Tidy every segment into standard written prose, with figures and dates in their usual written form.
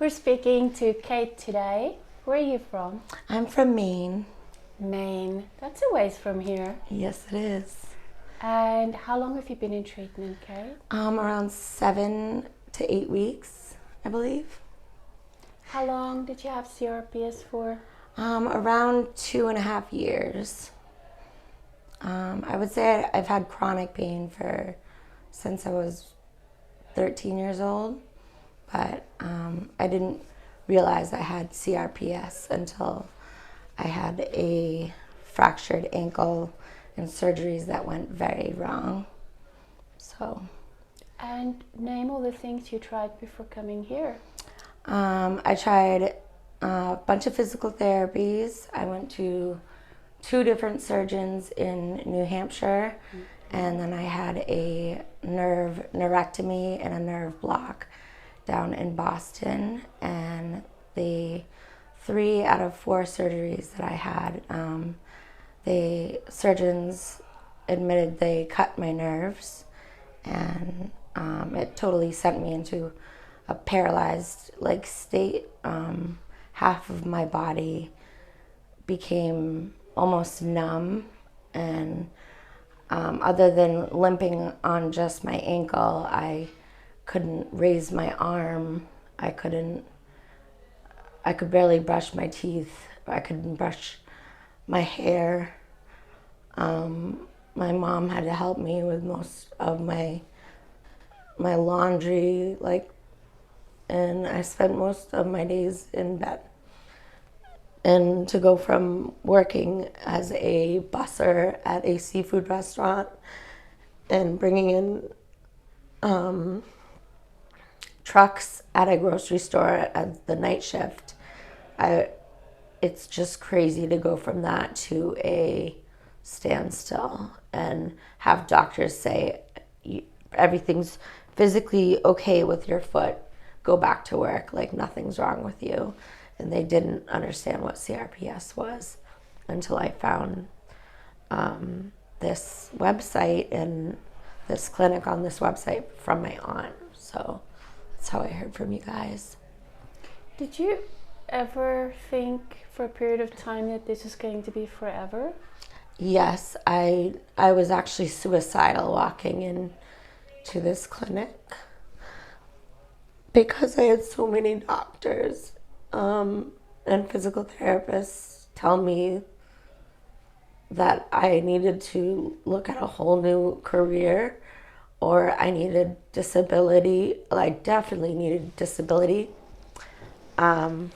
We're speaking to Kate today. Where are you from? I'm from Maine. Maine. That's a ways from here. Yes, it is. And how long have you been in treatment, Kate? Around 7 to 8 weeks, I believe. How long did you have CRPS for? Around 2.5 years. I would say I've had chronic pain since I was 13 years old, but I didn't realize I had CRPS until I had a fractured ankle and surgeries that went very wrong. So, And name all the things you tried before coming here. I tried a bunch of physical therapies. I went to 2 different surgeons in New Hampshire, and then I had a neurectomy and a nerve block down in Boston. And the 3 out of 4 surgeries that I had, the surgeons admitted they cut my nerves, and it totally sent me into a paralyzed state. Half of my body became almost numb, and other than limping on just my ankle, I couldn't raise my arm. I could barely brush my teeth. I couldn't brush my hair. My mom had to help me with most of my laundry, and I spent most of my days in bed. And to go from working as a busser at a seafood restaurant and bringing in trucks at a grocery store at the night shift, it's just crazy to go from that to a standstill and have doctors say everything's physically okay with your foot, go back to work, like nothing's wrong with you. And they didn't understand what CRPS was until I found this website and this clinic on this website from my aunt. So that's how I heard from you guys. Did you ever think for a period of time that this is going to be forever? Yes, I was actually suicidal walking in to this clinic because I had so many doctors and physical therapists tell me that I needed to look at a whole new career, or I needed disability, definitely needed disability. And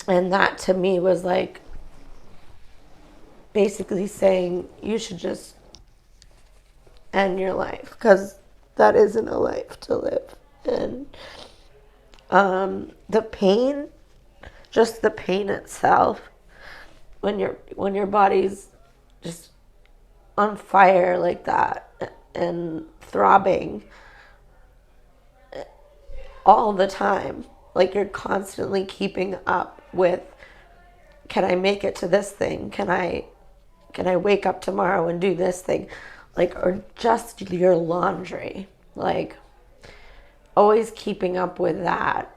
that to me was basically saying you should just end your life, because that isn't a life to live. And the pain, just the pain itself, when your body's just on fire like that and throbbing all the time, you're constantly keeping up with, can I make it to this thing? Can I wake up tomorrow and do this thing? Or just your laundry, always keeping up with that.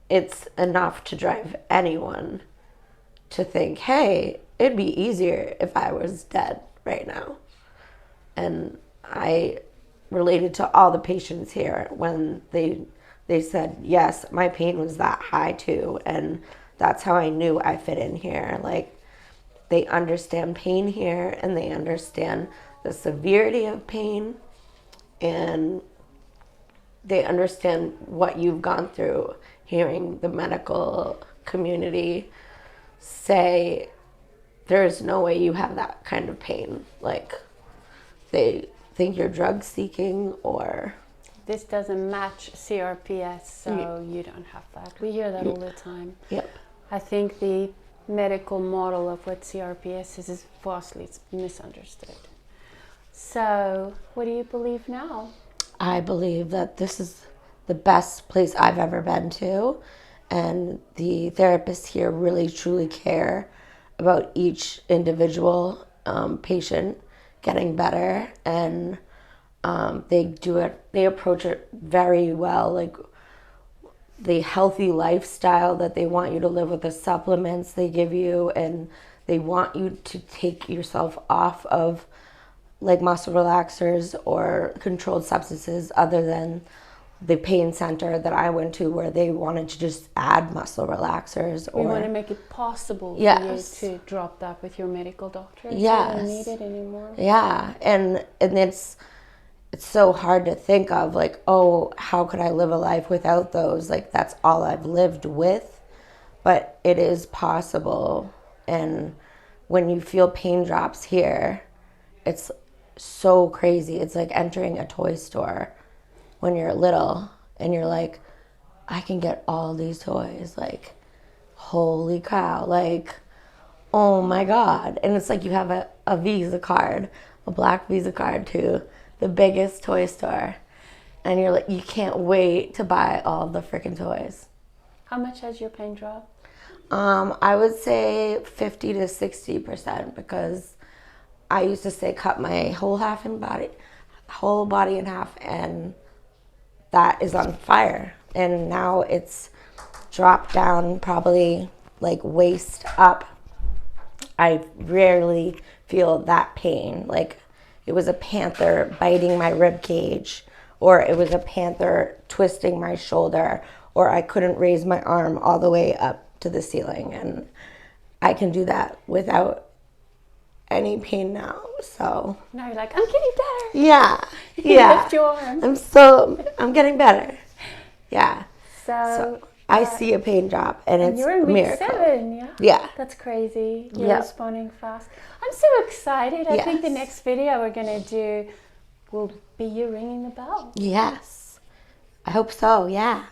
It's enough to drive anyone to think, hey, it'd be easier if I was dead right now. And I related to all the patients here when they said, yes, my pain was that high too. And that's how I knew I fit in here. They understand pain here, and they understand the severity of pain, and they understand what you've gone through. Hearing the medical community say there's no way you have that kind of pain. They think you're drug seeking, or This doesn't match CRPS, so you don't have that. We hear that all the time. Yep. I think the medical model of what CRPS is vastly misunderstood. So, what do you believe now? I believe that this is the best place I've ever been to, and the therapists here really truly care about each individual patient getting better, and they approach it very well. the healthy lifestyle that they want you to live with, the supplements they give you, and they want you to take yourself off of like muscle relaxers or controlled substances other than the pain center that I went to, where they wanted to just add muscle relaxers. We want to make it possible Yes. for you to drop that with your medical doctor. Yes. You don't need it anymore. Yeah, and it's so hard to think of, like, oh, how could I live a life without those? Like, that's all I've lived with. But it is possible. And when you feel pain drops here, it's so crazy. It's like entering a toy store when you're little and you're like, I can get all these toys. Like, holy cow. Like, oh my God. And it's like you have a Visa card, a black Visa card to the biggest toy store. And you're like, you can't wait to buy all the freaking toys. How much has your pain dropped? I would say 50 to 60%, because I used to say cut my whole body in half, and that is on fire. And now it's dropped down probably like waist up. I rarely feel that pain. Like it was a panther biting my rib cage, or it was a panther twisting my shoulder, or I couldn't raise my arm all the way up to the ceiling. And I can do that without any pain now. So Now you're like, I'm getting better. yeah. Lift your arm. I'm getting better. Yeah. So I see a pain drop, and it's you're in a week miracle. 7, yeah? Yeah. That's crazy. You're Yeah. responding fast. I'm so excited. I think the Yes. next video we're going to do will be you ringing the bell. Yes. I hope so. Yeah.